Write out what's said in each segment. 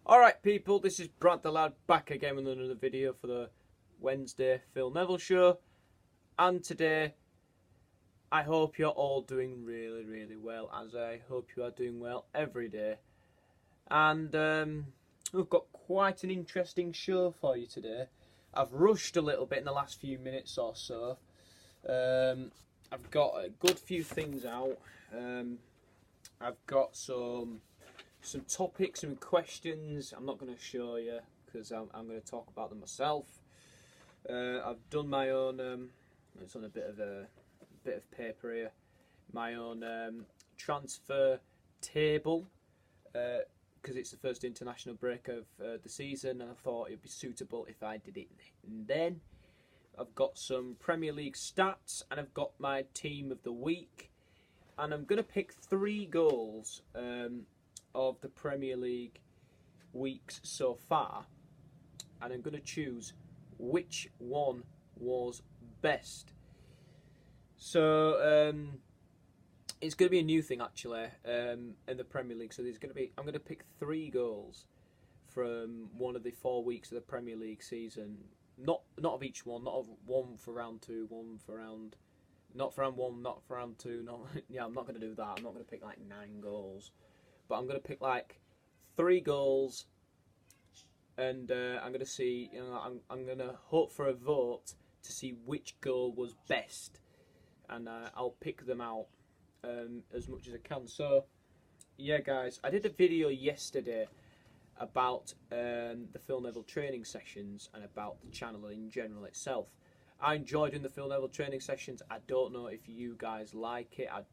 Alright people, this is Brad the Lad back again with another video for the Wednesday Phil Neville show. And today, I hope you're all doing really well, as I hope you are doing well every day. And we've got quite an interesting show for you today. I've rushed a little bit in the last few minutes or so. I've got a good few things out. I've got some topics and questions. I'm not going to show you because I'm going to talk about them myself. I've done my own. It's on a bit of paper here. My own transfer table because it's the first international break of the season, and I thought it'd be suitable if I did it then. I've got some Premier League stats, and I've got my team of the week, and I'm going to pick 3 goals of the Premier League weeks so far, and I'm going to choose which one was best. So it's going to be a new thing actually in the Premier League. So I'm going to pick 3 goals from one of the 4 weeks of the Premier League season. Not of each one, not of one for round 2, one for round, not for round 1, not for round 2. Not yeah, I'm not going to do that. I'm not going to pick like 9 goals. But I'm going to pick like 3 goals, and I'm going to see. I'm going to hope for a vote to see which goal was best, and I'll pick them out as much as I can. So, yeah, guys, I did a video yesterday about the Phil Neville training sessions and about the channel in general itself. I enjoy doing the Phil Neville training sessions. I don't know if you guys like it. I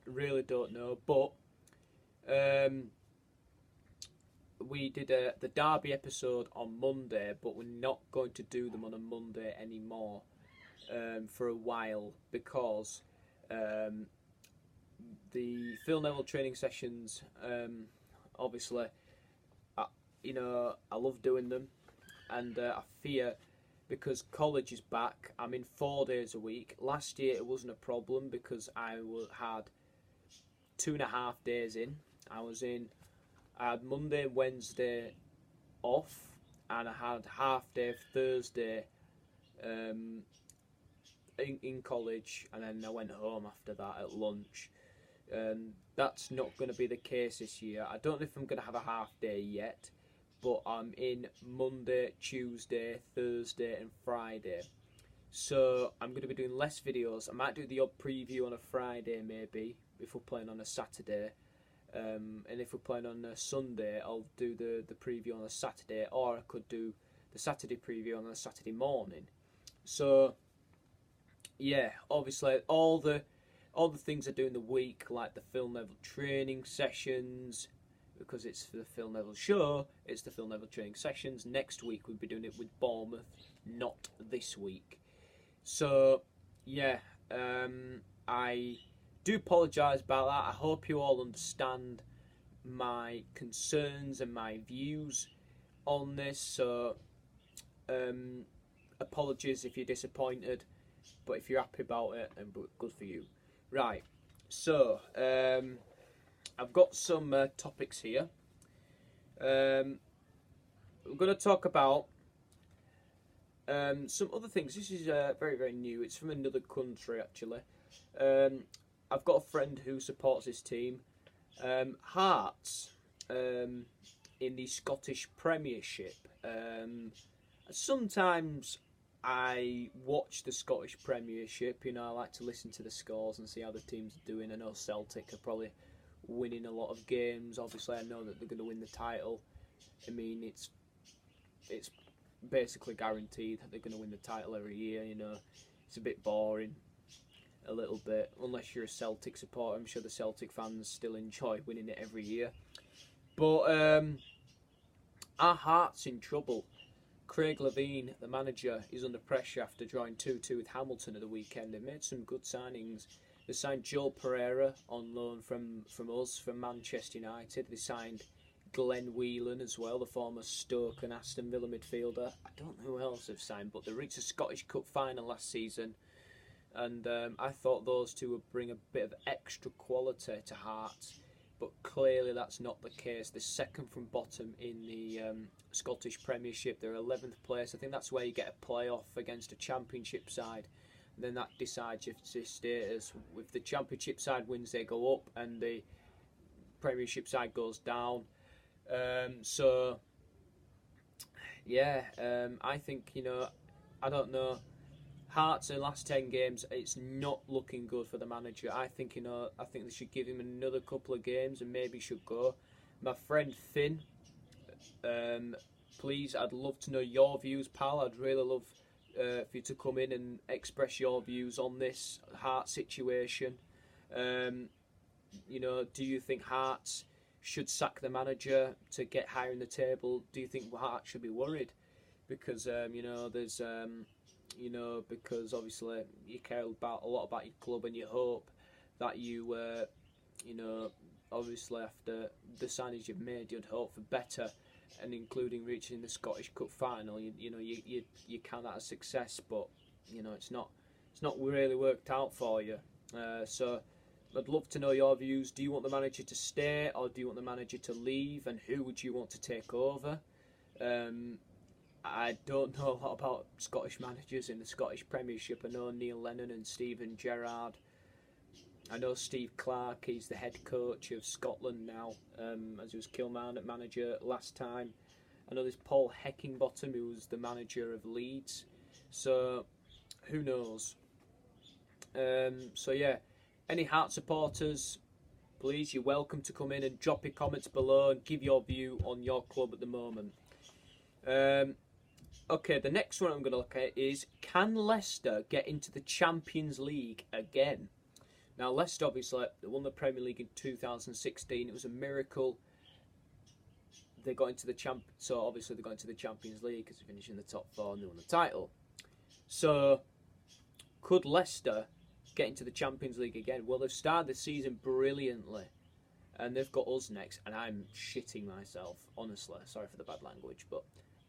really don't know, but. We did the Derby episode on Monday, but we're not going to do them on a Monday anymore for a while because the Phil Neville training sessions, obviously, I love doing them, and I fear because college is back, I'm in 4 days a week. Last year it wasn't a problem because I had 2.5 days in. I had Monday, Wednesday off, and I had half day of Thursday in college, and then I went home after that at lunch. That's not going to be the case this year. I don't know if I'm going to have a half day yet, but I'm in Monday, Tuesday, Thursday and Friday. So I'm going to be doing less videos. I might do the odd preview on a Friday maybe, if we're playing on a Saturday. And if we're playing on a Sunday, I'll do the preview on a Saturday, or I could do the Saturday preview on a Saturday morning. So, yeah, obviously all the things I do in the week, like the Phil Neville training sessions, because it's for the Phil Neville show, it's the Phil Neville training sessions. Next week we'll be doing it with Bournemouth, not this week. So, yeah, I do apologise about that. I hope you all understand my concerns and my views on this. So, apologies if you're disappointed, but if you're happy about it, then good for you. Right, so I've got some topics here. We're going to talk about some other things. This is very new. It's from another country actually. I've got a friend who supports this team, Hearts, in the Scottish Premiership. Sometimes I watch the Scottish Premiership. I like to listen to the scores and see how the teams are doing. I know Celtic are probably winning a lot of games. Obviously, I know that they're going to win the title. I mean, it's basically guaranteed that they're going to win the title every year. It's a bit boring. A little bit, unless you're a Celtic supporter. I'm sure the Celtic fans still enjoy winning it every year. But our Heart's in trouble. Craig Levein, the manager, is under pressure after drawing 2-2 with Hamilton at the weekend. They made some good signings. They signed Joel Pereira on loan from us, from Manchester United. They signed Glenn Whelan as well, the former Stoke and Aston Villa midfielder. I don't know who else they've signed, but they reached a Scottish Cup final last season. And I thought those two would bring a bit of extra quality to Hearts but clearly that's not the case. They're second from bottom in the Scottish Premiership. They're 11th place. I think that's where you get a playoff against a Championship side. And then that decides your status. If the Championship side wins, they go up, and the Premiership side goes down. I think, I don't know. Hearts in the last 10 games, it's not looking good for the manager. I think they should give him another couple of games and maybe should go. My friend Finn, please, I'd love to know your views, pal. I'd really love for you to come in and express your views on this Hearts situation. Do you think Hearts should sack the manager to get higher in the table? Do you think Hearts should be worried? Because, because obviously you care a lot about your club, and you hope that you, obviously after the signings you've made, you'd hope for better, and including reaching the Scottish Cup final. You count that as success, but it's not really worked out for you. So I'd love to know your views. Do you want the manager to stay, or do you want the manager to leave, and who would you want to take over? I don't know a lot about Scottish managers in the Scottish Premiership. I know Neil Lennon and Steven Gerrard. I know Steve Clarke, he's the head coach of Scotland now, as he was Kilmarnock manager last time. I know there's Paul Heckingbottom, who was the manager of Leeds. So, who knows? Any Heart supporters, please, you're welcome to come in and drop your comments below and give your view on your club at the moment. Okay, the next one I'm going to look at is, can Leicester get into the Champions League again? Now, Leicester obviously won the Premier League in 2016. It was a miracle. They got into the obviously they got into the Champions League because they finished in the top 4 and they won the title. So, could Leicester get into the Champions League again? Well, they've started the season brilliantly, and they've got us next, and I'm shitting myself, honestly. Sorry for the bad language, but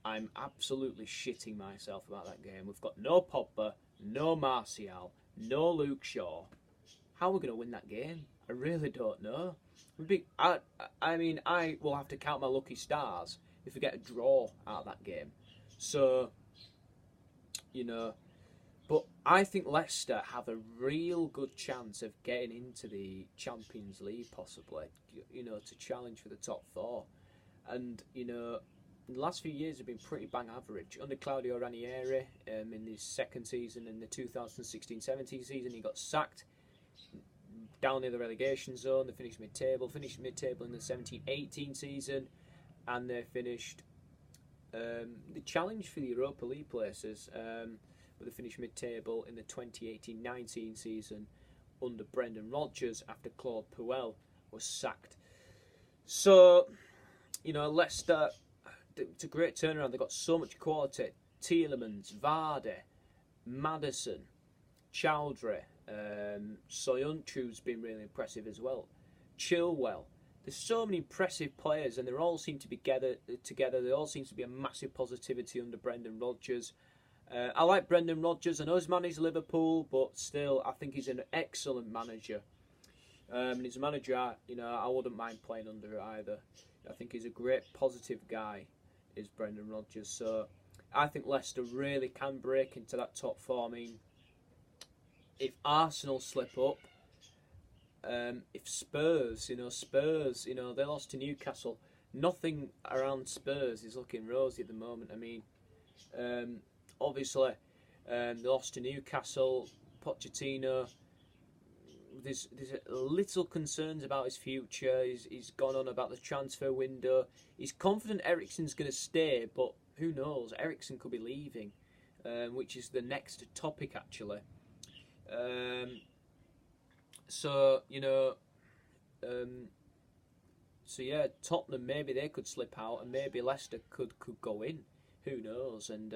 I'm absolutely shitting myself about that game. We've got no Pogba, no Martial, no Luke Shaw. How are we going to win that game? I really don't know. I will have to count my lucky stars if we get a draw out of that game. So, but I think Leicester have a real good chance of getting into the Champions League, possibly, to challenge for the top 4. And, the last few years have been pretty bang average. Under Claudio Ranieri, in his second season, in the 2016-17 season, he got sacked down near the relegation zone. They finished mid-table in the 17-18 season, and they finished the challenge for the Europa League places, but they finished mid-table in the 2018-19 season under Brendan Rodgers after Claude Puel was sacked. So, Leicester, it's a great turnaround. They've got so much quality. Tielemans, Vardy, Maddison, Chowdhury, Soyuncu's been really impressive as well. Chilwell. There's so many impressive players, and they all seem to be together. They all seem to be a massive positivity under Brendan Rodgers. I like Brendan Rodgers. I know he's managed Liverpool, but still, I think he's an excellent manager. And he's a manager, I wouldn't mind playing under either. I think he's a great, positive guy, is Brendan Rodgers. So I think Leicester really can break into that top 4. I mean, if Arsenal slip up, if Spurs, they lost to Newcastle. Nothing around Spurs is looking rosy at the moment. I mean, obviously, they lost to Newcastle. Pochettino, there's little concerns about his future. He's gone on about the transfer window. He's confident Eriksen's going to stay, but who knows? Eriksen could be leaving, which is the next topic, actually. Tottenham, maybe they could slip out, and maybe Leicester could go in. Who knows? And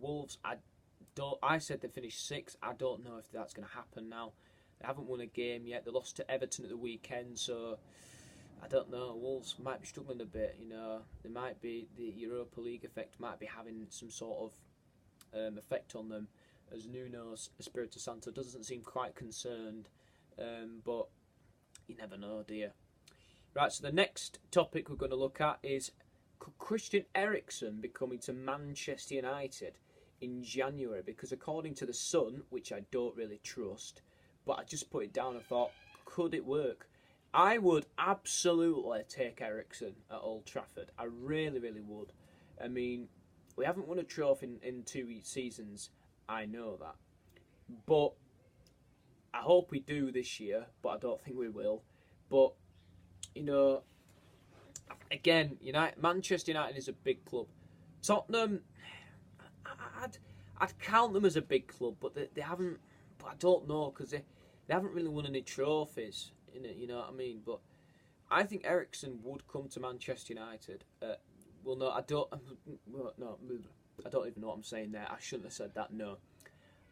Wolves, I said they finished 6th. I don't know if that's going to happen now. They haven't won a game yet. They lost to Everton at the weekend, so I don't know. Wolves might be struggling a bit. They might be, the Europa League effect might be having some sort of effect on them, as Nuno Espirito Santo doesn't seem quite concerned. But you never know, do you? Right, so the next topic we're going to look at is, could Christian Eriksen be coming to Manchester United in January? Because according to The Sun, which I don't really trust, but I just put it down and thought, could it work? I would absolutely take Eriksen at Old Trafford. I really, really would. I mean, we haven't won a trophy in 2 seasons, I know that. But I hope we do this year, but I don't think we will. But, you know, again, Manchester United is a big club. Tottenham, I'd count them as a big club, but they haven't. But I don't know, because they haven't really won any trophies. You know what I mean? But I think Eriksen would come to Manchester United. Well, no, I don't. No, I don't even know what I'm saying there. I shouldn't have said that. No,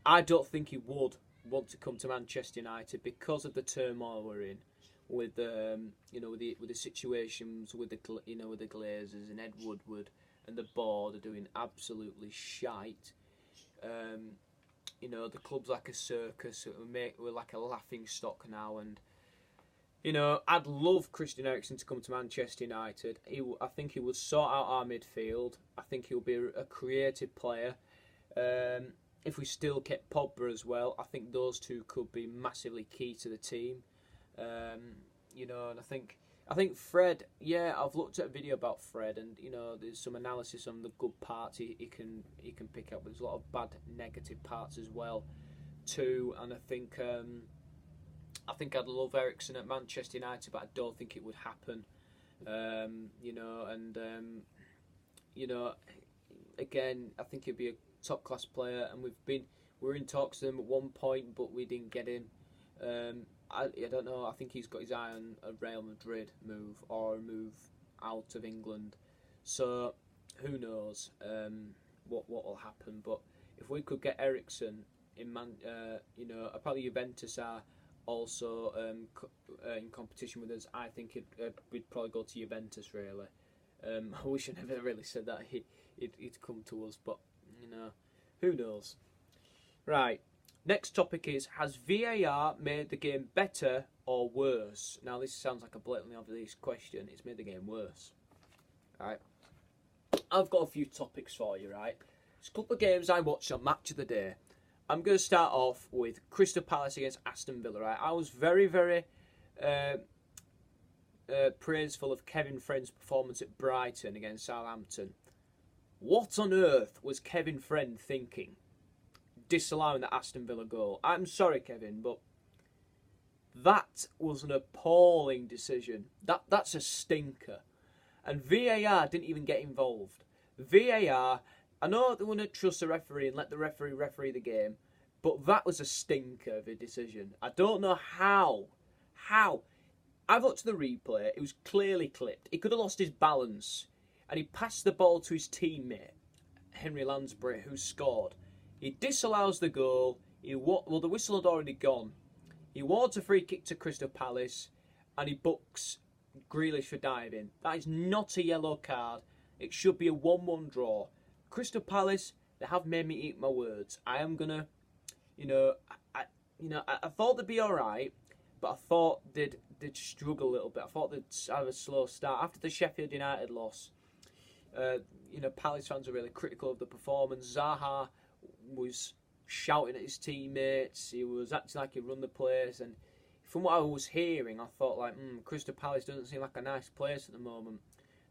I don't think he would want to come to Manchester United because of the turmoil we're in, with with the situations with the Glazers and Ed Woodward and the board are doing absolutely shite. The club's like a circus. We're like a laughing stock now, and I'd love Christian Eriksen to come to Manchester United. I think he would sort out our midfield. I think he'll be a creative player. If we still kept Pogba as well, I think those two could be massively key to the team. And I think Fred. Yeah, I've looked at a video about Fred, and there's some analysis on the good parts he can pick up. But there's a lot of bad, negative parts as well, too. And I think I'd love Eriksen at Manchester United, but I don't think it would happen. Again, I think he'd be a top class player, and we're in talks with him at one point, but we didn't get him. I don't know. I think he's got his eye on a Real Madrid move or a move out of England. So who knows what will happen? But if we could get Eriksen in apparently Juventus are also in competition with us. I think we'd probably go to Juventus, really. I wish I never really said that he'd come to us, but who knows. Right, next topic is, has VAR made the game better or worse? Now this sounds like a blatantly obvious question. It's made the game worse. Right, I've got a few topics for you. Right, there's a couple of games I watched on Match of the Day. I'm going to start off with Crystal Palace against Aston Villa. Right, I was very, very praiseful of Kevin Friend's performance at Brighton against Southampton. What on earth was Kevin Friend thinking, disallowing the Aston Villa goal? I'm sorry, Kevin, but that was an appalling decision. That's a stinker. And VAR didn't even get involved. VAR, I know they wouldn't trust the referee and let the referee the game, but that was a stinker of a decision. I don't know how. I've looked at the replay. It was clearly clipped. He could have lost his balance, and he passed the ball to his teammate, Henry Lansbury, who scored. He disallows the goal. The whistle had already gone. He awards a free kick to Crystal Palace, and he books Grealish for diving. That is not a yellow card. It should be a 1-1 draw. Crystal Palace, they have made me eat my words. I am gonna, I thought they'd be all right, but I thought they'd struggle a little bit. I thought they'd have a slow start after the Sheffield United loss. Palace fans are really critical of the performance. Zaha was shouting at his teammates. He was acting like he run the place, and from what I was hearing, I thought Crystal Palace doesn't seem like a nice place at the moment.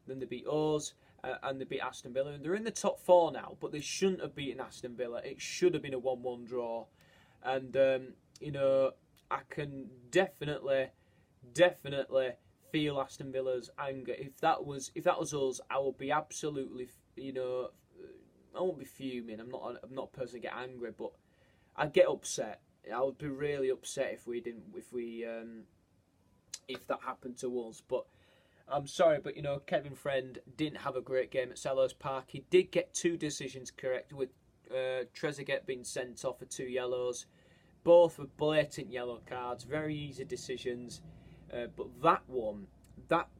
Then they beat us, and they beat Aston Villa, and they're in the top 4 now. But they shouldn't have beaten Aston Villa. It should have been a 1-1 draw, and I can definitely feel Aston Villa's anger. If that was us, I would be absolutely, I won't be fuming. I'm not a person to get angry, but I'd get upset. I would be really upset if that happened to us. But I'm sorry, but Kevin Friend didn't have a great game at Selhurst Park. He did get 2 decisions correct, with Trezeguet being sent off for 2 yellows. Both were blatant yellow cards, very easy decisions. But that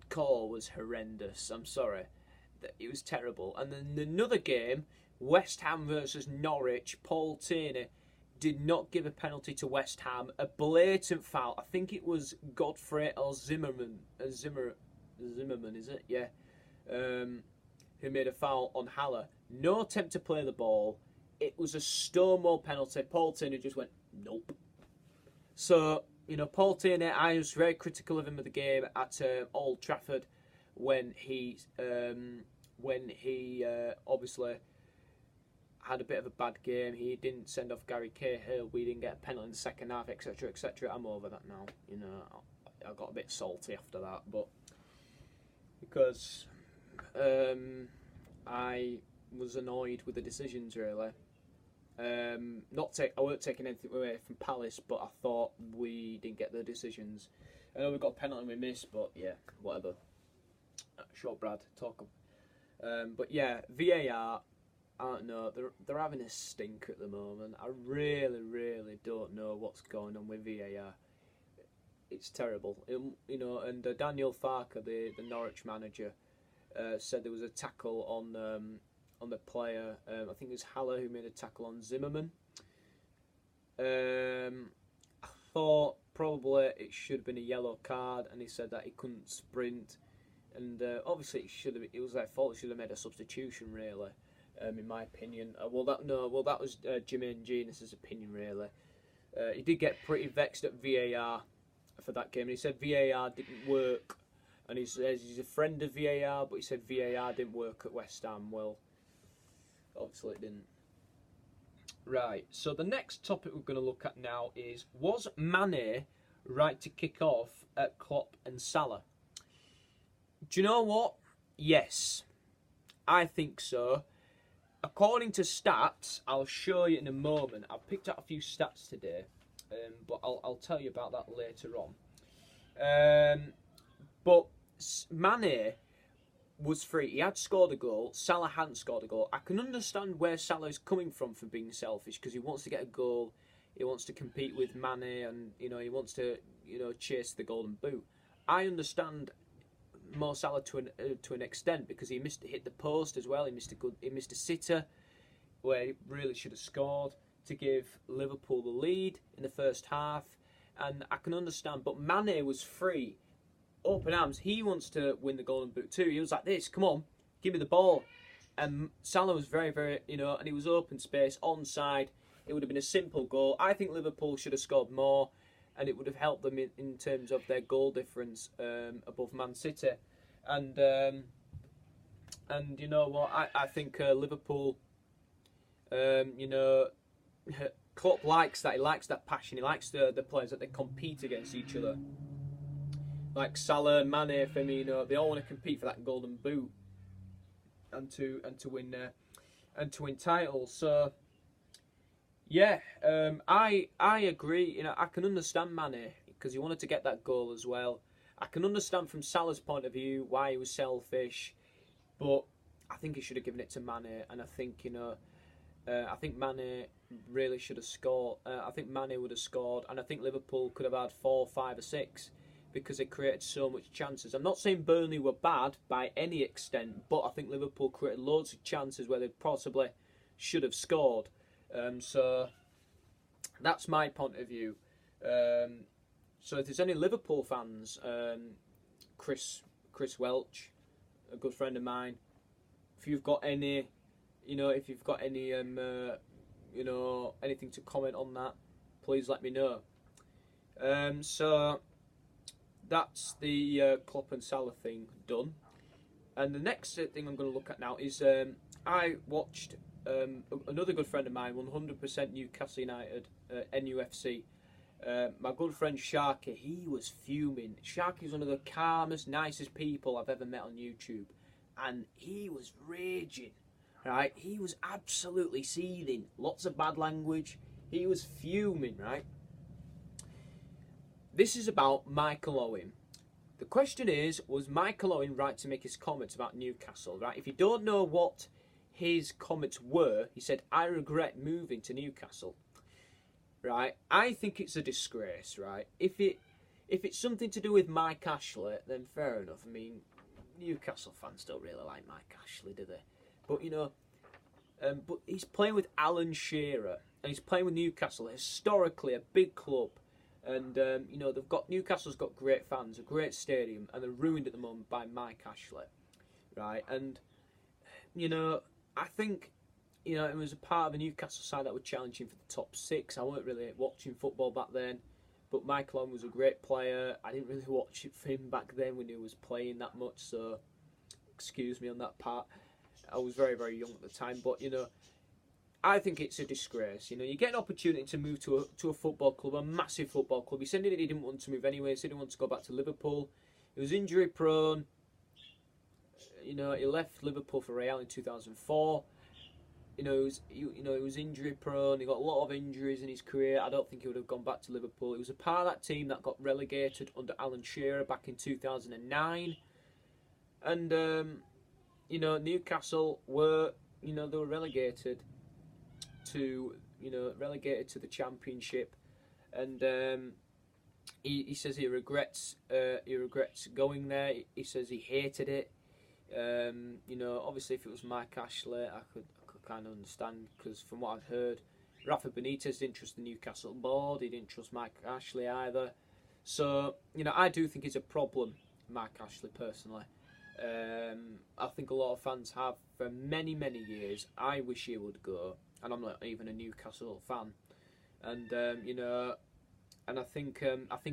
call was horrendous. I'm sorry. It was terrible. And then another game, West Ham versus Norwich, Paul Tierney did not give a penalty to West Ham. A blatant foul. I think it was Godfrey or Zimmerman. Zimmerman, is it? Yeah. Who made a foul on Haller. No attempt to play the ball. It was a stonewall penalty. Paul Tierney just went, nope. So, Paul Tierney, I was very critical of him at the game at Old Trafford when he obviously had a bit of a bad game. He didn't send off Gary Cahill. We didn't get a penalty in the second half, etc., etc. I'm over that now. I got a bit salty after that, but because I was annoyed with the decisions, really. I weren't taking anything away from Palace, but I thought we didn't get the decisions. I know we got a penalty we missed, but yeah, whatever. Short Brad, talk. But yeah, VAR. I don't know. They're having a stink at the moment. I really, really don't know what's going on with VAR. It's terrible. And Daniel Farker, the Norwich manager, said there was a tackle on the player. I think it was Haller who made a tackle on Zimmerman. I thought probably it should have been a yellow card, and he said that he couldn't sprint. And obviously it was their fault. It should have made a substitution, really. In my opinion. That was Jermaine Genius's opinion, really. He did get pretty vexed at VAR for that game. And he said VAR didn't work, and he says he's a friend of VAR, but he said VAR didn't work at West Ham. Well, obviously it didn't. Right, so the next topic we're going to look at now is, was Mane right to kick off at Klopp and Salah? Do you know what? Yes, I think so. According to stats, I'll show you in a moment. I've picked out a few stats today, but I'll tell you about that later on. But Mane was free. He had scored a goal. Salah hadn't scored a goal. I can understand where Salah is coming from for being selfish, because he wants to get a goal. He wants to compete with Mane, and he wants to chase the golden boot. I understand Mo Salah to an extent, because he hit the post as well. He missed a sitter where he really should have scored to give Liverpool the lead in the first half, and I can understand. But Mane was free, open arms. He wants to win the golden boot too. He was like this, come on, give me the ball. And Salah was very, very, and he was open space, onside. It would have been a simple goal. I think Liverpool should have scored more, and it would have helped them in terms of their goal difference above Man City. And you know what? I think Liverpool, Klopp likes that. He likes that passion. He likes the players that they compete against each other. Like Salah and Mane, for me, they all want to compete for that golden boot and to win titles. So yeah, I agree. I can understand Mane because he wanted to get that goal as well. I can understand from Salah's point of view why he was selfish, but I think he should have given it to Mane. And I think I think Mane really should have scored. I think Mane would have scored, and I think Liverpool could have had 4, 5, or 6 because they created so much chances. I'm not saying Burnley were bad by any extent, but I think Liverpool created loads of chances where they possibly should have scored. So that's my point of view. So if there's any Liverpool fans, Chris Welch, a good friend of mine, if you've got any, anything to comment on that, please let me know. So that's the Klopp and Salah thing done. And the next thing I'm going to look at now is I watched another good friend of mine, 100% Newcastle United, NUFC. My good friend Sharky, he was fuming. Sharky's one of the calmest, nicest people I've ever met on YouTube. And he was raging, right? He was absolutely seething. Lots of bad language. He was fuming, right? This is about Michael Owen. The question is, was Michael Owen right to make his comments about Newcastle, right? If you don't know what his comments were, he said, I regret moving to Newcastle. Right, I think it's a disgrace, right? If it's something to do with Mike Ashley, then fair enough. I mean, Newcastle fans don't really like Mike Ashley, do they? But but he's playing with Alan Shearer, and he's playing with Newcastle, historically a big club, And you know, Newcastle's got great fans, a great stadium, and they're ruined at the moment by Mike Ashley, right? And you know, I think, you know, it was a part of a Newcastle side that were challenging for the top 6. I weren't really watching football back then, but Michael Owen was a great player. I didn't really watch it for him back then when he was playing that much, so excuse me on that part. I was very, very young at the time, but you know, I think it's a disgrace. You know, you get an opportunity to move to a football club, a massive football club. He said that he didn't want to move anyway. He said he wanted to go back to Liverpool. He was injury prone. You know, he left Liverpool for Real in 2004. You know, he was injury prone. He got a lot of injuries in his career. I don't think he would have gone back to Liverpool. He was a part of that team that got relegated under Alan Shearer back in 2009. And you know, Newcastle were, you know, they were relegated to the Championship, and he says he regrets going there. He says he hated it. You know, obviously if it was Mike Ashley, I could kind of understand, because from what I've heard, Rafa Benitez didn't trust the Newcastle board. He didn't trust Mike Ashley either. So, you know, I do think it's a problem, Mike Ashley, personally. I think a lot of fans have for many, many years. I wish he would go, and I'm not even a Newcastle fan. And you know, and I think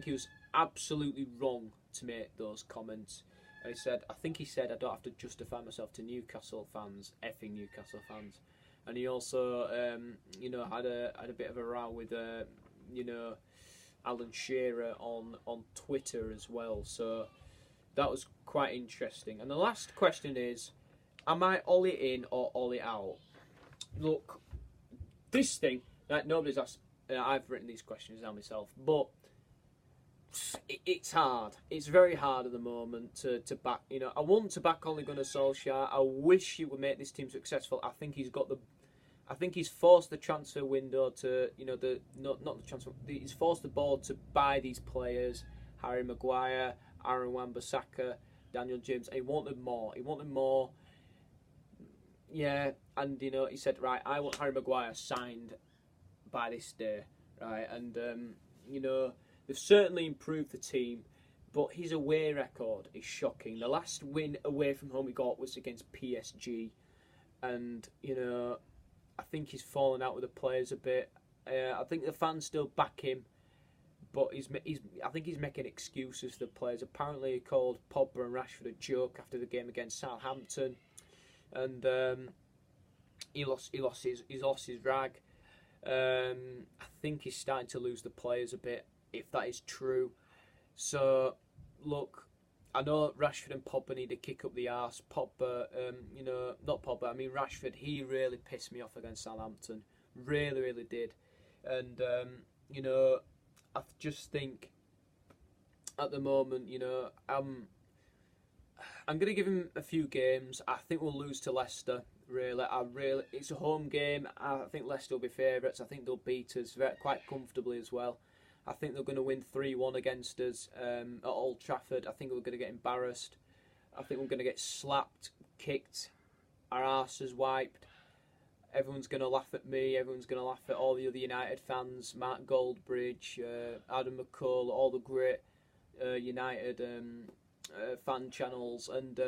he was absolutely wrong to make those comments. And he said, I don't have to justify myself to Newcastle fans, effing Newcastle fans. And he also, you know, had a bit of a row with, you know, Alan Shearer on Twitter as well. So that was quite interesting. And the last question is, am I Ollie in or Ollie out? Look, this thing, like, nobody's asked. I've written these questions down myself, but it's hard. It's very hard at the moment to back. You know, I want to back Ole Gunnar Solskjaer. I wish he would make this team successful. I think he's forced the transfer window to, you know, not the transfer. He's forced the board to buy these players: Harry Maguire, Aaron Wan-Bissaka, Daniel James. He wanted more. Yeah, and you know, he said, right, I want Harry Maguire signed by this day, right? And you know, they've certainly improved the team, but his away record is shocking. The last win away from home he got was against PSG, and you know, I think he's fallen out with the players a bit. I think the fans still back him, but I think he's making excuses for the players. Apparently, he called Pogba and Rashford a joke after the game against Southampton, and he lost his rag. I think he's starting to lose the players a bit, if that is true. So, look, I know Rashford and Pogba need to kick up the arse. Pogba, you know, not Pogba, I mean Rashford, he really pissed me off against Southampton. Really, really did. And, you know, I just think at the moment, you know, I'm going to give him a few games. I think we'll lose to Leicester. Really, it's a home game. I think Leicester will be favourites. I think they'll beat us quite comfortably as well. I think they're going to win 3-1 against us at Old Trafford. I think we're going to get embarrassed. I think we're going to get slapped, kicked, our arses wiped. Everyone's going to laugh at me. Everyone's going to laugh at all the other United fans. Mark Goldbridge, Adam McCall, all the great United fan channels. And,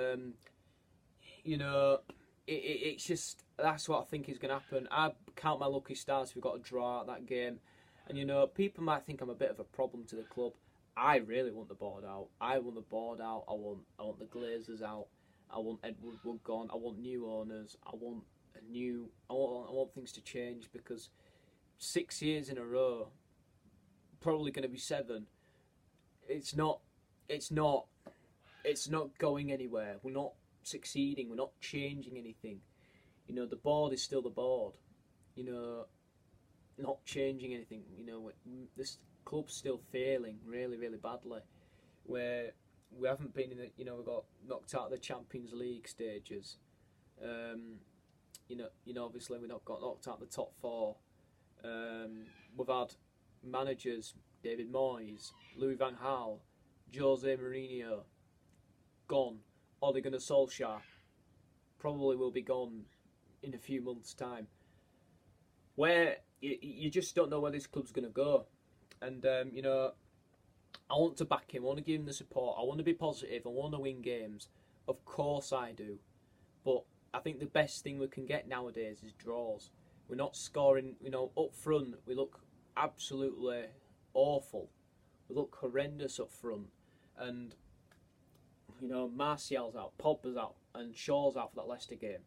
you know, it's just, that's what I think is going to happen. I count my lucky stars if we've got a draw at that game. And, you know, people might think I'm a bit of a problem to the club. I really want the board out. I want the board out. I want the Glazers out. I want Ed Woodward gone. I want new owners. I want things to change, because 6 years in a row, probably going to be 7. It's not going anywhere. We're not succeeding. We're not changing anything. You know, the board is still the board. You know, not changing anything. You know, this club's still failing really, really badly. Where we haven't been in the, you know, we got knocked out of the Champions League stages. You know, obviously we not got knocked out of the top 4. We've had managers, David Moyes, Louis van Gaal, Jose Mourinho, gone. Ole Gunnar Solskjaer probably will be gone in a few months' time. Where you just don't know where this club's going to go. And you know, I want to back him. I want to give him the support. I want to be positive. I want to win games. Of course I do. But I think the best thing we can get nowadays is draws. We're not scoring. You know, up front we look absolutely awful. We look horrendous up front, and you know, Martial's out, Pogba's out, and Shaw's out for that Leicester game.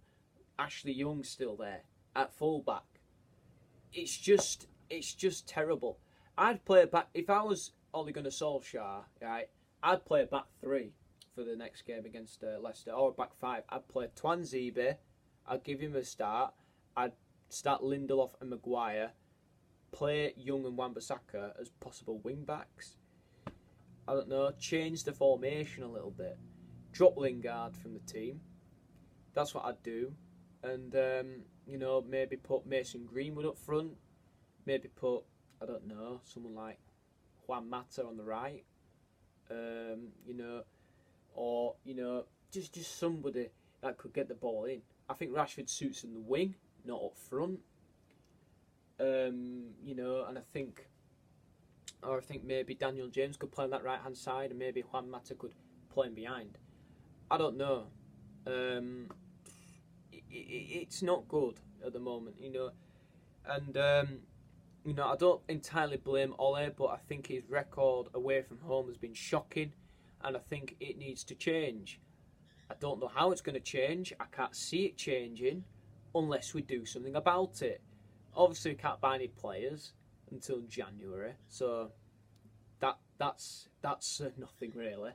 Ashley Young's still there at fullback. It's just terrible. I'd play it back if I was Ole Gunnar Solskjaer, right? I'd play a back three for the next game against Leicester, or a back five. I'd play Tuanzebe. I'd give him a start. I'd start Lindelof and Maguire. Play Young and Wan-Bissaka as possible wing backs. I don't know. Change the formation a little bit. Drop Lingard from the team. That's what I'd do. And you know, maybe put Mason Greenwood up front. Maybe put, I don't know, someone like Juan Mata on the right. You know, or you know, just somebody that could get the ball in. I think Rashford suits in the wing, not up front. You know, and I think maybe Daniel James could play on that right hand side, and maybe Juan Mata could play him behind. I don't know. It's not good at the moment, you know, and you know, I don't entirely blame Ole, but I think his record away from home has been shocking, and I think it needs to change. I don't know how it's going to change. I can't see it changing unless we do something about it. Obviously, we can't buy any players until January, so that's nothing really.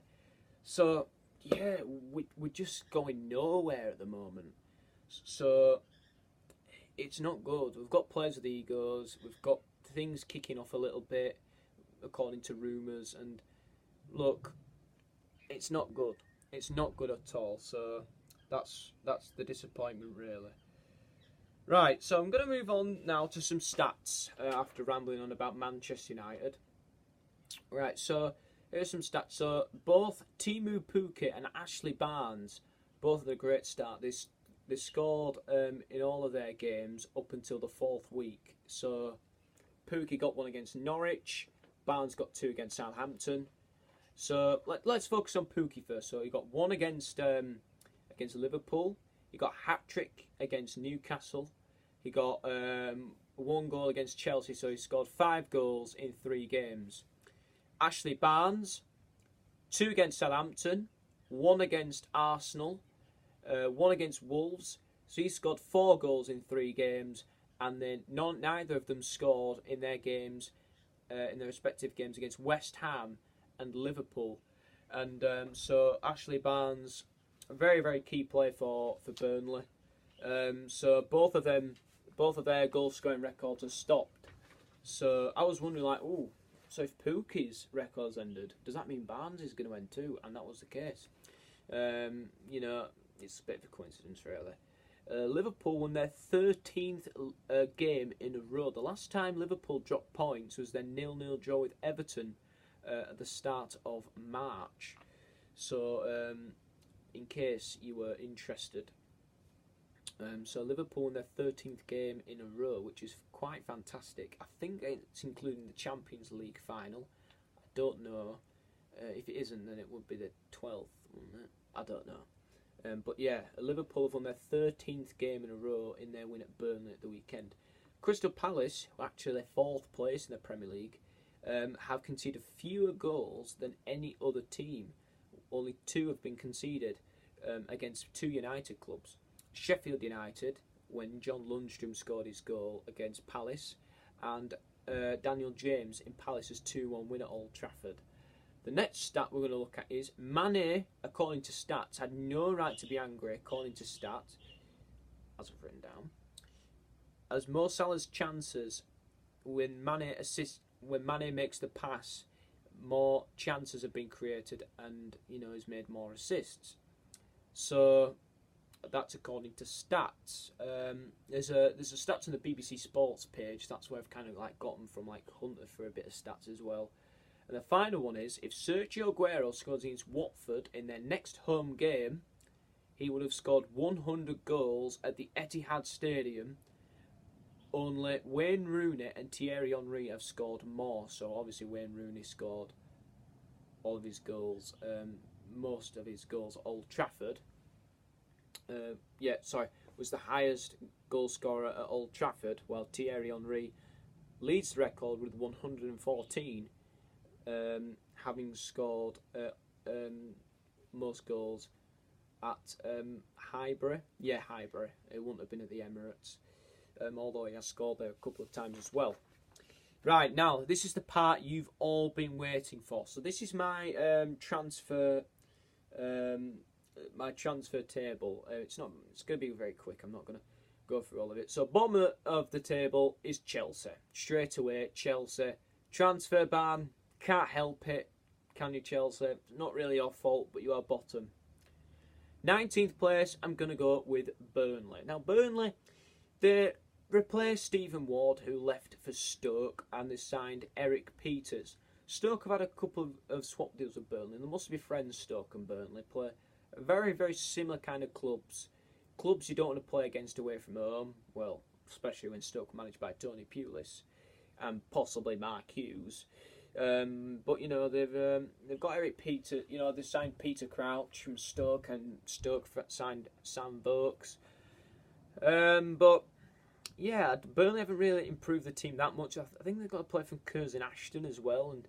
So yeah, we're just going nowhere at the moment. So it's not good. We've got players with egos. We've got things kicking off a little bit, according to rumours. And look, it's not good. It's not good at all. So that's the disappointment, really. Right, so I'm going to move on now to some stats after rambling on about Manchester United. Right, so here's some stats. So both Timu Pukki and Ashley Barnes, both had a great start. They scored in all of their games up until the 4th week. So Pukki got one against Norwich, Barnes got 2 against Southampton. So let's focus on Pukki first. So he got 1 against Liverpool. He got a hat-trick against Newcastle. He got 1 goal against Chelsea, so he scored 5 goals in 3 games. Ashley Barnes, 2 against Southampton, 1 against Arsenal, 1 against Wolves. So he scored 4 goals in 3 games, and then neither of them scored in their games, in their respective games against West Ham and Liverpool. And so Ashley Barnes, a very, very key player for Burnley. So both of their goal scoring records are stopped. So I was wondering, like, so if Pukki's records ended, does that mean Barnes is going to end too? And that was the case. You know, it's a bit of a coincidence, really. Liverpool won their 13th game in a row. The last time Liverpool dropped points was their 0-0 draw with Everton at the start of March. So, in case you were interested. So Liverpool won their 13th game in a row, which is quite fantastic. I think it's including the Champions League final. I don't know. If it isn't, then it would be the 12th, wouldn't it? I don't know. But yeah, Liverpool have won their 13th game in a row in their win at Burnley at the weekend. Crystal Palace, who actually they're 4th place in the Premier League, have conceded fewer goals than any other team. Only 2 have been conceded against 2 United clubs. Sheffield United, when John Lundstrom scored his goal against Palace, and Daniel James in Palace's 2-1 win at Old Trafford. The next stat we're going to look at is Mane, according to stats, had no right to be angry, according to stats, as I've written down. As Mo Salah's chances, when Mane makes the pass, more chances have been created, and he's made more assists. So that's according to stats. There's a stats on the BBC Sports page. That's where I've kind of got them from, hunted for a bit of stats as well. And the final one is, if Sergio Aguero scores against Watford in their next home game, he would have scored 100 goals at the Etihad Stadium only Wayne Rooney and Thierry Henry have scored more. So obviously Wayne Rooney scored all of his goals, most of his goals at Old Trafford. Was the highest goal scorer at Old Trafford, while Thierry Henry leads the record with 114, having scored most goals at Highbury. Yeah, Highbury. It wouldn't have been at the Emirates, although he has scored there a couple of times as well. Right, now, this is the part you've all been waiting for. So this is my transfer table. It's going to be very quick. I'm not going to go through all of it. So bottom of the table is Chelsea. Straight away, Chelsea. Transfer ban. Can't help it. Can you, Chelsea? Not really your fault, but you are bottom. 19th place, I'm going to go with Burnley. Now, Burnley, they replaced Stephen Ward, who left for Stoke, and they signed Eric Peters. Stoke have had a couple of swap deals with Burnley. There must be friends, Stoke and Burnley. Play very, very similar kind of clubs. Clubs you don't want to play against away from home. Well, especially when Stoke are managed by Tony Pulis and possibly Mark Hughes. But you know they've got Eric Peter. You know they signed Peter Crouch from Stoke, and Stoke signed Sam Vokes. But yeah, Burnley haven't really improved the team that much. I think they've got to play from Curzon Ashton as well, and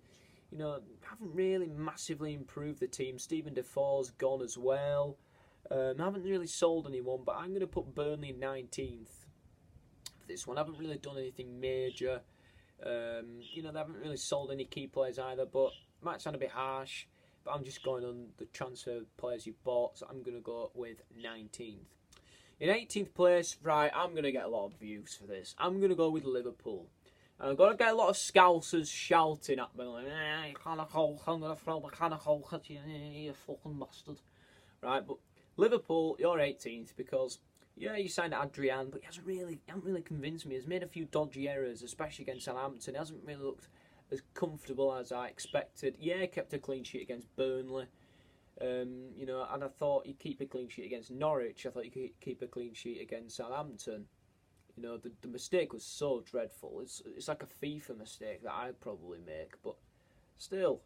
you know haven't really massively improved the team. Stephen Defoe's gone as well. Haven't really sold anyone, but I'm going to put Burnley in 19th for this one. I haven't really done anything major. You know, they haven't really sold any key players either, but it might sound a bit harsh, but I'm just going on the transfer players you've bought, so I'm going to go with 19th. In 18th place, right, I'm going to get a lot of views for this. I'm going to go with Liverpool. And I'm going to get a lot of Scousers shouting at me, like, you can't hold, I'm going to throw my kind of hole at you, you fucking bastard. Right, but Liverpool, you're 18th because... yeah, you signed Adrian, but he hasn't really convinced me. He's made a few dodgy errors, especially against Southampton. He hasn't really looked as comfortable as I expected. Yeah, he kept a clean sheet against Burnley. You know, and I thought he'd keep a clean sheet against Norwich. I thought he could keep a clean sheet against Southampton. You know, the mistake was so dreadful. It's like a FIFA mistake that I'd probably make, but still,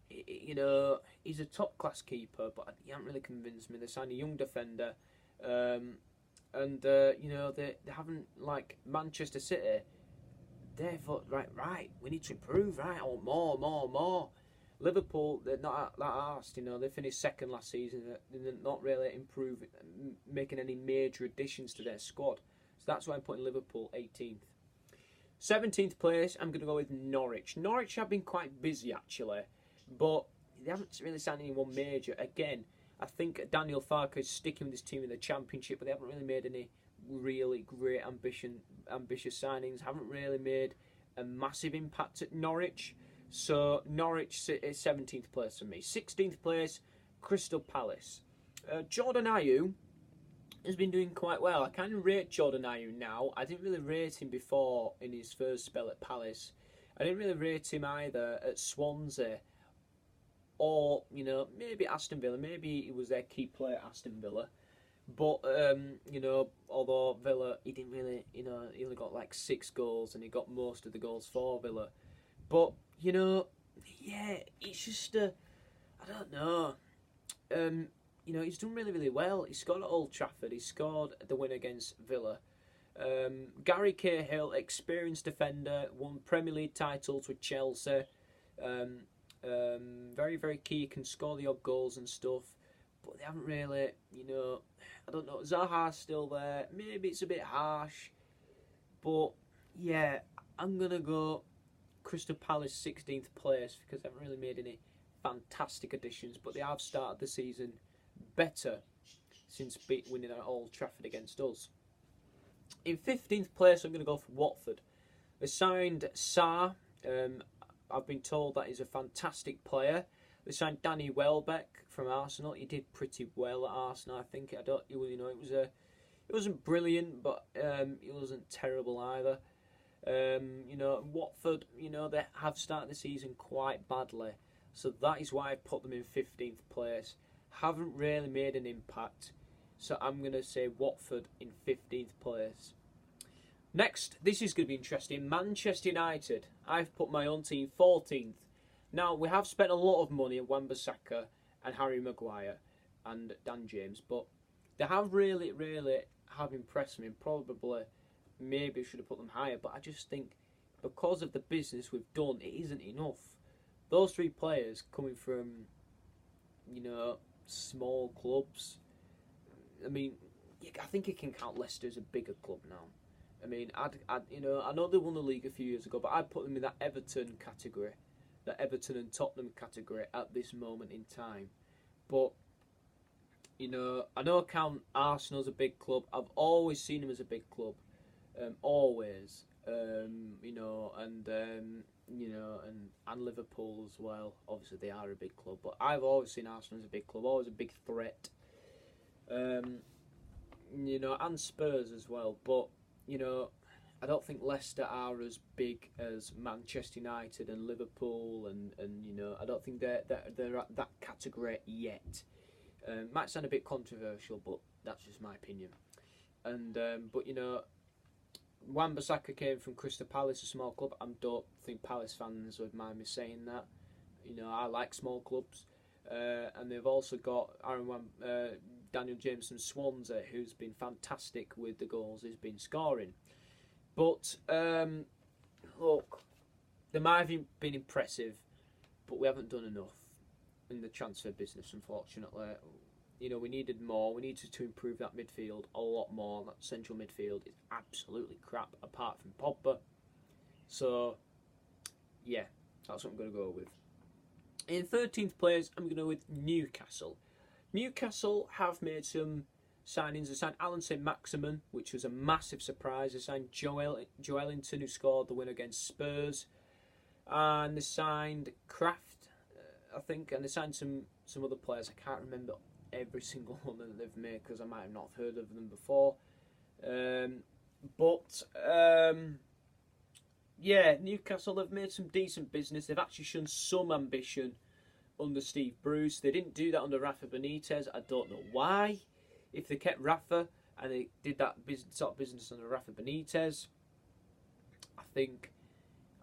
you know, he's a top class keeper, but he hasn't really convinced me. They signed a young defender. You know, they haven't, like Manchester City, they thought, right, we need to improve, right, or more. Liverpool, they're not that arsed, you know, they finished second last season, they're not really improving, making any major additions to their squad, so that's why I'm putting Liverpool 18th. 17th place, I'm going to go with Norwich. Norwich have been quite busy, actually, but they haven't really signed anyone major. Again, I think Daniel Farke is sticking with his team in the Championship, but they haven't really made any really great ambitious signings. Haven't really made a massive impact at Norwich. So Norwich is 17th place for me. 16th place, Crystal Palace. Jordan Ayew has been doing quite well. I kind of rate Jordan Ayew now. I didn't really rate him before in his first spell at Palace. I didn't really rate him either at Swansea. Or, you know, maybe Aston Villa. Maybe he was their key player at Aston Villa. But, you know, although Villa, he didn't really, you know, he only got like 6 goals and he got most of the goals for Villa. But, you know, yeah, it's just, I don't know. You know, he's done really well. He scored at Old Trafford. He scored the win against Villa. Gary Cahill, experienced defender, won Premier League titles with Chelsea. Very, very key, can score the odd goals and stuff, but they haven't really, you know, I don't know, Zaha's still there, maybe it's a bit harsh, but yeah, I'm going to go Crystal Palace 16th place, because they haven't really made any fantastic additions, but they have started the season better since winning at Old Trafford against us. In 15th place, I'm going to go for Watford. They signed Sarr. I've been told that he's a fantastic player. They signed Danny Welbeck from Arsenal. He did pretty well at Arsenal, I think. It wasn't brilliant, but it wasn't terrible either. You know, Watford, you know, they have started the season quite badly, so that is why I put them in 15th place. Haven't really made an impact, so I'm going to say Watford in 15th place. Next, this is going to be interesting. Manchester United. I've put my own team 14th. Now, we have spent a lot of money on Wan-Bissaka and Harry Maguire and Dan James, but they have really have impressed me, and probably maybe should have put them higher, but I just think because of the business we've done, it isn't enough. Those three players coming from, small clubs. I mean, I think you can count Leicester as a bigger club now. I mean, I know they won the league a few years ago, but I'd put them in that Everton category, that Everton and Tottenham category at this moment in time. But I know I count Arsenal as a big club. I've always seen them as a big club, always. And Liverpool as well. Obviously, they are a big club, but I've always seen Arsenal as a big club, always a big threat. And Spurs as well. But I don't think Leicester are as big as Manchester United and Liverpool, and I don't think they're at that category yet. Might sound a bit controversial, but that's just my opinion. And Wan-Bissaka came from Crystal Palace, a small club. I don't think Palace fans would mind me saying that. I like small clubs. And they've also got Daniel James from Swansea, who's been fantastic with the goals he's been scoring. But, look, they might have been impressive, but we haven't done enough in the transfer business, unfortunately. We needed more. We needed to improve that midfield a lot more. That central midfield is absolutely crap, apart from Pogba. So, yeah, that's what I'm going to go with. In 13th place, I'm going to go with Newcastle. Newcastle have made some signings. They signed Alan St-Maximin, which was a massive surprise. They signed Joelinton, who scored the win against Spurs. And they signed Kraft, I think, and they signed some other players. I can't remember every single one that they've made because I might have not heard of them before. Newcastle have made some decent business. They've actually shown some ambition under Steve Bruce. They didn't do that under Rafa Benitez. I don't know why. If they kept Rafa and they did that sort of business under Rafa Benitez, I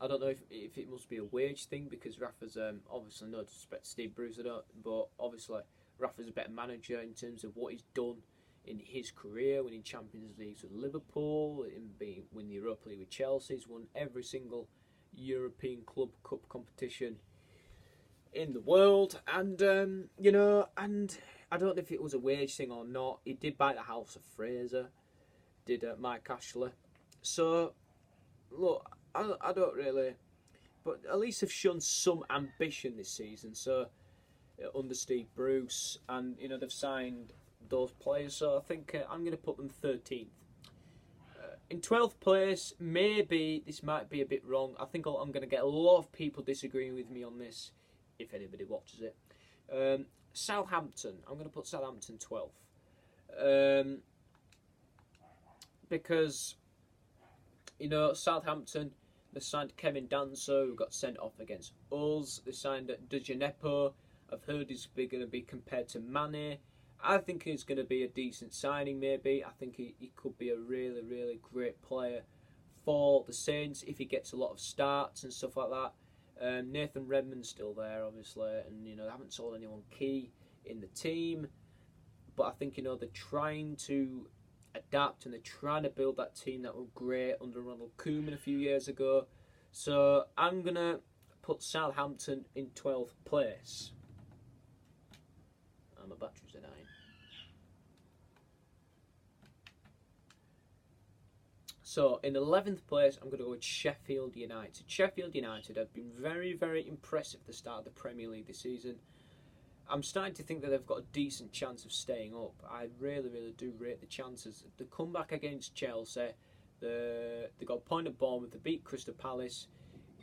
don't know if it must be a wage thing, because Rafa's obviously, no disrespect to Steve Bruce, but obviously Rafa's a better manager in terms of what he's done in his career, winning Champions Leagues with Liverpool, winning the Europa League with Chelsea. He's won every single European Club Cup competition in the world, and and I don't know if it was a wage thing or not. He did buy the house of Fraser, did Mike Ashley. So, look, I don't really, but at least have shown some ambition this season. So, under Steve Bruce, and they've signed those players. So I think I'm going to put them 13th. In 12th place, maybe this might be a bit wrong. I think I'm going to get a lot of people disagreeing with me on this, if anybody watches it. Southampton. I'm going to put Southampton 12th. Because, Southampton, they signed Kevin Danso, who got sent off against us. They signed Dejanepo. I've heard he's going to be compared to Mane. I think he's going to be a decent signing, maybe. I think he could be a really, really great player for the Saints if he gets a lot of starts and stuff like that. Nathan Redmond's still there, obviously, and they haven't sold anyone key in the team. But I think they're trying to adapt, and they're trying to build that team that was great under Ronald Koeman a few years ago. So I'm going to put Southampton in 12th place. And my battery's at 9. So in 11th place, I'm going to go with Sheffield United. Sheffield United have been very, very impressive at the start of the Premier League this season. I'm starting to think that they've got a decent chance of staying up. I really, really do rate the chances. The comeback against Chelsea, they got a point at Bournemouth, they beat Crystal Palace.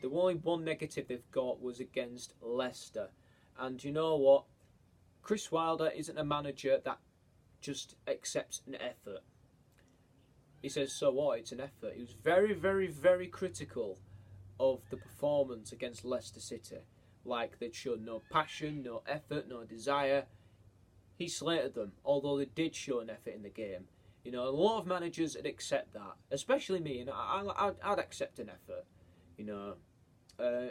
The only one negative they've got was against Leicester. And you know what? Chris Wilder isn't a manager that just accepts an effort. He says, so what? It's an effort. He was very, very, very critical of the performance against Leicester City. Like, they'd shown no passion, no effort, no desire. He slated them, although they did show an effort in the game. You know, a lot of managers would accept that, especially me, and I'd accept an effort. You know,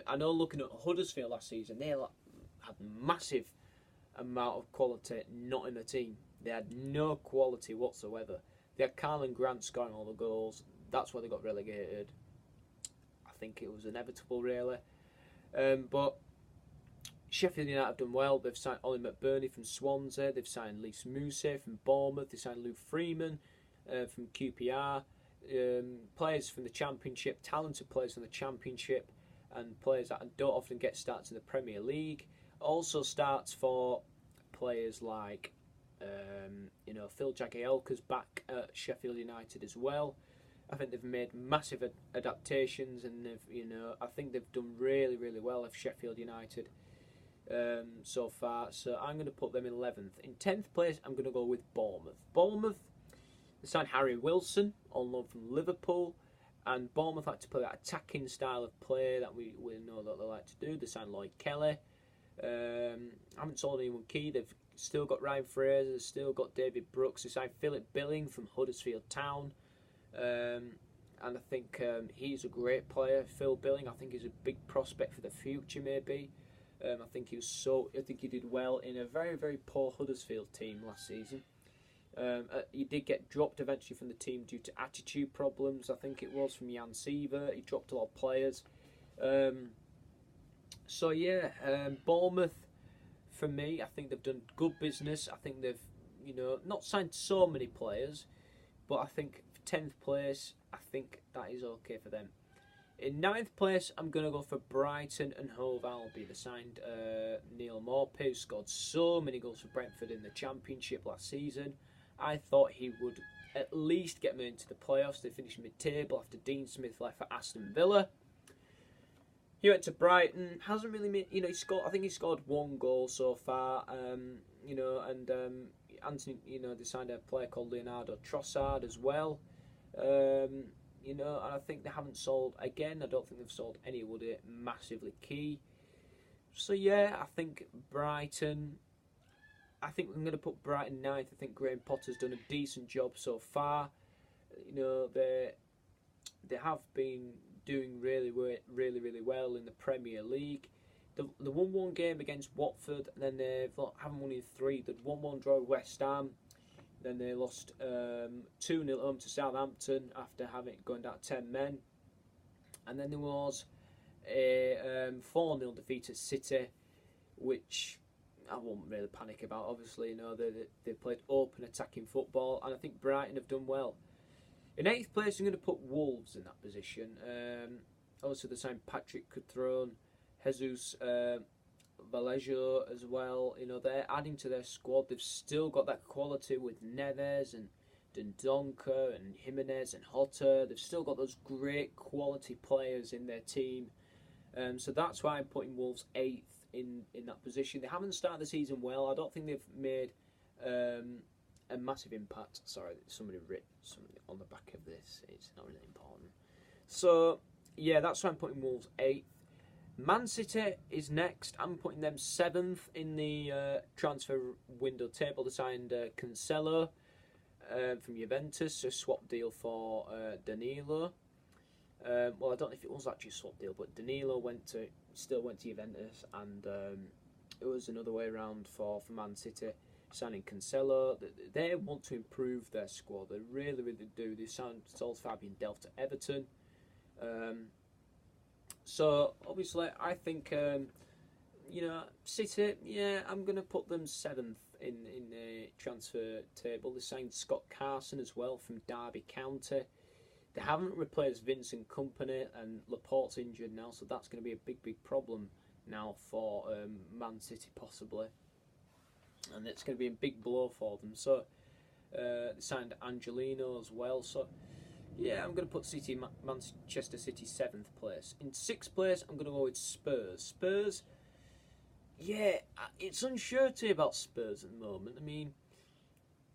I know looking at Huddersfield last season, they had massive amount of quality not in the team. They had no quality whatsoever. They had Carlin Grant scoring all the goals. That's why they got relegated. I think it was inevitable, really. But Sheffield United have done well. They've signed Ollie McBurney from Swansea. They've signed Lys Mousset from Bournemouth. They signed Lou Freeman from QPR. Players from the Championship, talented players from the Championship, and players that don't often get starts in the Premier League. Also starts for players like, Phil Jagielka's back at Sheffield United as well. I think they've made massive adaptations, and I think they've done really, really well of Sheffield United so far. So I'm going to put them in 11th. In 10th place, I'm going to go with Bournemouth. Bournemouth, they signed Harry Wilson on loan from Liverpool, and Bournemouth like to play that attacking style of play that we know that they like to do. They signed Lloyd Kelly. Haven't sold anyone key. They've still got Ryan Fraser. They've still got David Brooks. They signed Philip Billing from Huddersfield Town. And I think he's a great player, Phil Billing. I think he's a big prospect for the future, maybe. I think he did well in a very, very poor Huddersfield team last season. He did get dropped eventually from the team due to attitude problems. I think it was from Jan Siever. He dropped a lot of players. Bournemouth, for me, I think they've done good business. I think they've, not signed so many players, but I think 10th place, I think that is okay for them. In 9th place, I'm going to go for Brighton and Hove Albion. They signed Neil Maupay, who scored so many goals for Brentford in the Championship last season. I thought he would at least get them into the playoffs. They finished mid-table after Dean Smith left for Aston Villa. He went to Brighton. Hasn't really made, he scored. I think he scored 1 goal so far. Anthony, they signed a player called Leonardo Trossard as well. And I think they haven't sold again. I don't think they've sold anybody massively key. So yeah, I think Brighton. I think I'm going to put Brighton 9th. I think Graham Potter's done a decent job so far. They have been doing really, really, really well in the Premier League. They won 1 game against Watford, and then they haven't won in 3. They'd 1-1 draw with West Ham. Then they lost 2-0 home to Southampton after going down to 10 men. And then there was a 4-0 defeat at City, which I won't really panic about. Obviously, they played open attacking football, and I think Brighton have done well. In 8th place, I'm going to put Wolves in that position. Also, they signed Patrick Cutrone, Jesus Vallejo as well. They're adding to their squad. They've still got that quality with Neves and Dendoncker and Jimenez and Hotter. They've still got those great quality players in their team. So that's why I'm putting Wolves 8th in that position. They haven't started the season well. I don't think they've made a massive impact. Sorry, somebody wrote something on the back of this. It's not really important. So, yeah, that's why I'm putting Wolves 8th. Man City is next. I'm putting them 7th in the transfer window table. They signed Cancelo from Juventus, a swap deal for Danilo. Well, I don't know if it was actually a swap deal, but Danilo still went to Juventus, and it was another way around for Man City signing Cancelo. They want to improve their squad. They really, really do. They sold Fabian Delph to Everton. So, obviously, I think, City, yeah, I'm going to put them 7th in the transfer table. They signed Scott Carson as well from Derby County. They haven't replaced Vincent Kompany, and Laporte's injured now, so that's going to be a big, big problem now for Man City, possibly. And it's going to be a big blow for them. So, they signed Angelino as well, so... yeah, I'm going to put Manchester City 7th place. In 6th place, I'm going to go with Spurs. Spurs, yeah, it's uncertainty about Spurs at the moment. I mean,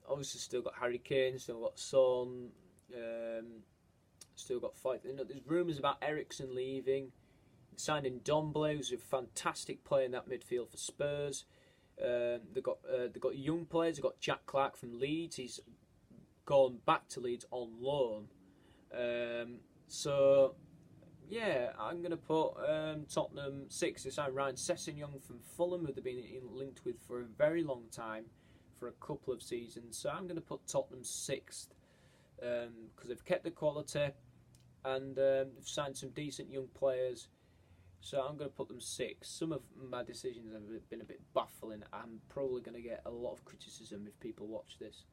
obviously still got Harry Kane, still got Son, still got Fight. There's rumours about Eriksen leaving. Signing Ndombele, who's a fantastic player in that midfield for Spurs. They've got young players. They've got Jack Clark from Leeds. He's gone back to Leeds on loan. So, yeah, I'm going to put Tottenham 6. They signed Ryan Sessegnon from Fulham, who they've been linked with for a very long time, for a couple of seasons. So I'm going to put Tottenham 6th, because they've kept the quality and they've signed some decent young players. So I'm going to put them 6th. Some of my decisions have been a bit baffling. I'm probably going to get a lot of criticism if people watch this.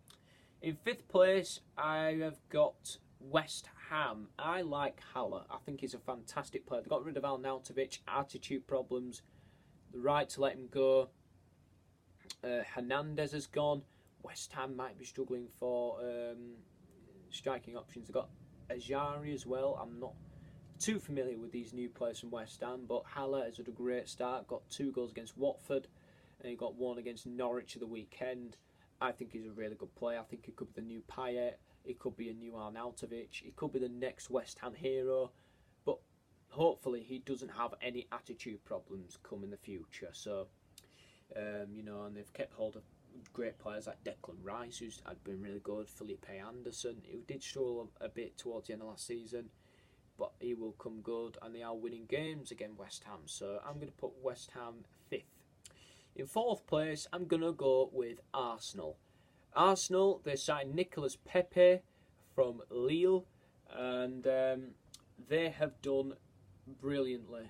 In 5th place, I have got West Ham. I like Haller. I think he's a fantastic player. They got rid of Arnautovic, attitude problems, the right to let him go. Hernandez has gone. West Ham might be struggling for striking options. They've got Ajari as well. I'm not too familiar with these new players from West Ham, but Haller has had a great start. Got 2 goals against Watford, and he got 1 against Norwich at the weekend. I think he's a really good player. I think he could be the new Payet. He could be a new Arnautovic. He could be the next West Ham hero. But hopefully he doesn't have any attitude problems come in the future. So, and they've kept hold of great players like Declan Rice, who's had been really good. Felipe Anderson, who did struggle a bit towards the end of last season, but he will come good, and they are winning games against West Ham. So I'm going to put West Ham 5th. In 4th place, I'm going to go with Arsenal. Arsenal, they signed Nicolas Pepe from Lille, and they have done brilliantly.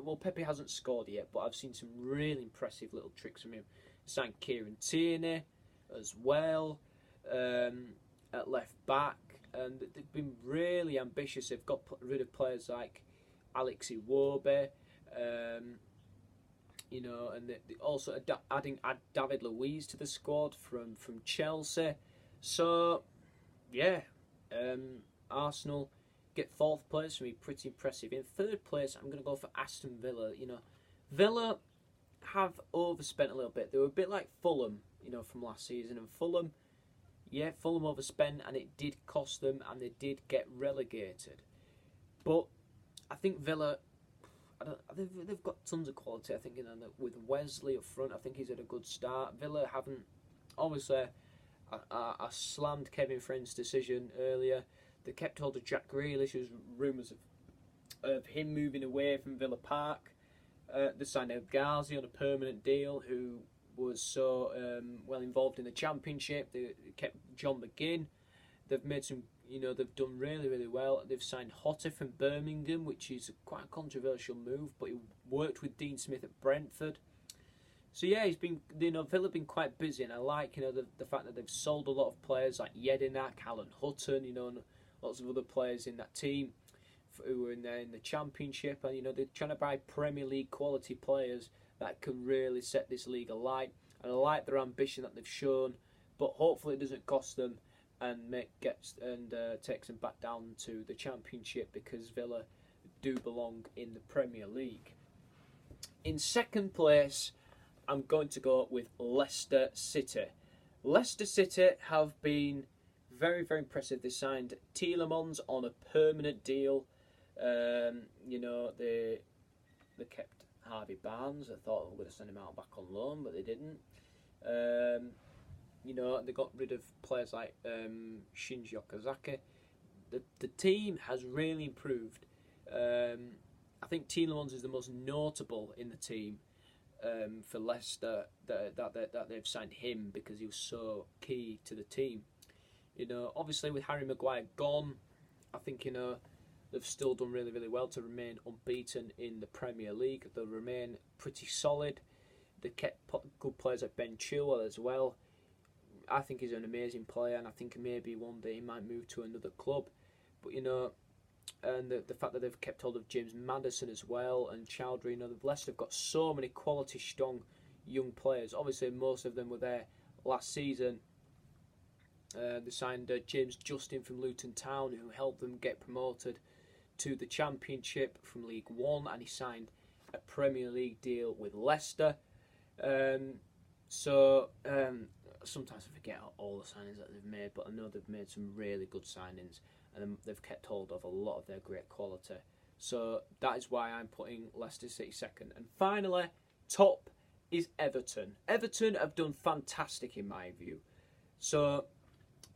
Well, Pepe hasn't scored yet, but I've seen some really impressive little tricks from him. Signed Kieran Tierney as well at left back, and they've been really ambitious. They've got rid of players like Alex Iwobi, and they also adding David Luiz to the squad from Chelsea. So, yeah, Arsenal get 4th place for me, pretty impressive. In 3rd place, I'm going to go for Aston Villa. Villa have overspent a little bit. They were a bit like Fulham, from last season. And Fulham overspent, and it did cost them, and they did get relegated. But I think Villa, they've got tons of quality. I think with Wesley up front, I think he's had a good start. Villa haven't, obviously, I slammed Kevin Friend's decision earlier. They kept hold of Jack Grealish. There's rumours of him moving away from Villa Park. They signed El Ghazi on a permanent deal, who was so well involved in the Championship. They kept John McGinn. They've made some, they've done really, really well. They've signed Hotte from Birmingham, which is quite a controversial move, but he worked with Dean Smith at Brentford. So yeah, he's been, Villa have been quite busy, and I like, the fact that they've sold a lot of players like Jedinak, Alan Hutton, and lots of other players in that team who were in the Championship, and they're trying to buy Premier League quality players that can really set this league alight. And I like their ambition that they've shown, but hopefully it doesn't cost them and takes them back down to the Championship, because Villa do belong in the Premier League. In 2nd place, I'm going to go with Leicester City. Leicester City have been very, very impressive. They signed Tielemans on a permanent deal. They kept Harvey Barnes. I thought they were going to send him out back on loan, but they didn't. They got rid of players like Shinji Okazaki. The team has really improved. I think Tielemans is the most notable in the team for Leicester that they've signed him, because he was so key to the team. Obviously with Harry Maguire gone, I think they've still done really, really well to remain unbeaten in the Premier League. They'll remain pretty solid. They kept good players like Ben Chilwell as well. I think he's an amazing player, and I think maybe one day he might move to another club. But and the fact that they've kept hold of James Maddison as well, and Chowdhury, Leicester have got so many quality, strong young players. Obviously, most of them were there last season. They signed James Justin from Luton Town, who helped them get promoted to the Championship from League One, and he signed a Premier League deal with Leicester. Sometimes I forget all the signings that they've made, but I know they've made some really good signings, and they've kept hold of a lot of their great quality. So that is why I'm putting Leicester City 2nd. And finally, top is Everton. Everton have done fantastic in my view. So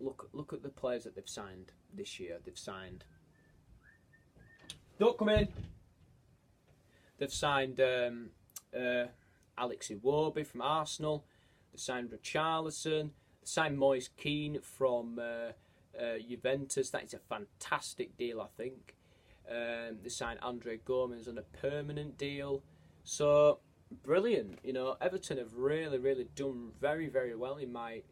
look at the players that they've signed this year. They've signed. Don't come in. They've signed Alex Iwobi from Arsenal. They signed Richarlison. They signed Moise Kean from Juventus. That is a fantastic deal, I think. They signed Andre Gomes on a permanent deal. So brilliant. You know, Everton have really done very, very well in my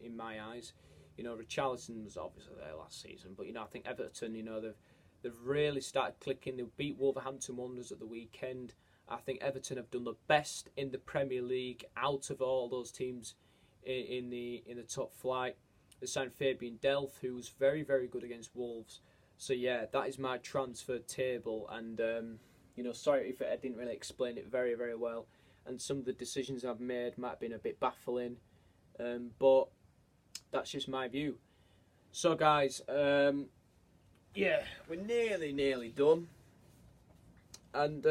eyes. You know, Richarlison was obviously there last season, but you know, I think Everton, you know, they've really started clicking. They beat Wolverhampton Wanderers at the weekend. I think Everton have done the best in the Premier League out of all those teams in the top flight. They signed Fabian Delph, who was very, very good against Wolves. So yeah, that is my transfer table. And you know, sorry if I didn't really explain it very, very well. And some of the decisions I've made might have been a bit baffling, but that's just my view. So guys, yeah, we're nearly done, and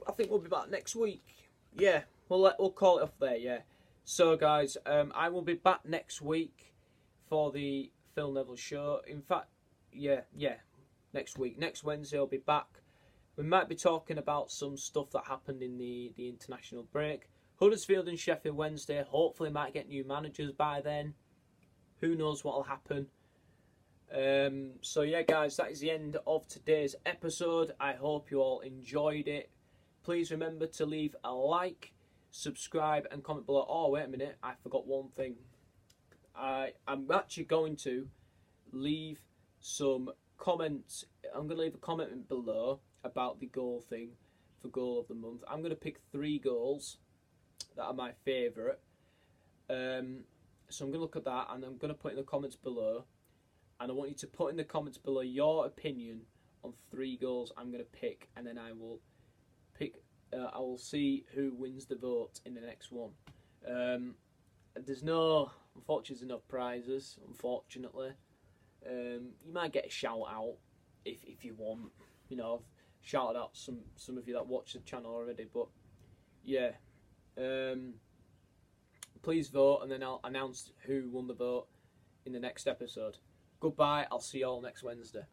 I think we'll be back next week. Yeah, we'll call it off there. Yeah. So guys, I will be back next week for the Phil Neville show. In fact, yeah, next week, next Wednesday, I'll be back. We might be talking about some stuff that happened in the international break. Huddersfield and Sheffield Wednesday. Hopefully, might get new managers by then. Who knows what will happen? So yeah, guys, that is the end of today's episode. I hope you all enjoyed it. Please remember to leave a like, subscribe, and comment below. Oh, wait a minute, I forgot one thing. I'm actually going to leave some comments. I'm going to leave a comment below about the goal thing for goal of the month. I'm going to pick 3 goals that are my favourite. So I'm going to look at that, and I'm going to put in the comments below. And I want you to put in the comments below your opinion on 3 goals I'm going to pick, and then I will pick. I will see who wins the vote in the next one. Unfortunately, there's no prizes. Unfortunately, you might get a shout out if you want. You know, I've shouted out some of you that watch the channel already, but yeah. Please vote, and then I'll announce who won the vote in the next episode. Goodbye. I'll see you all next Wednesday.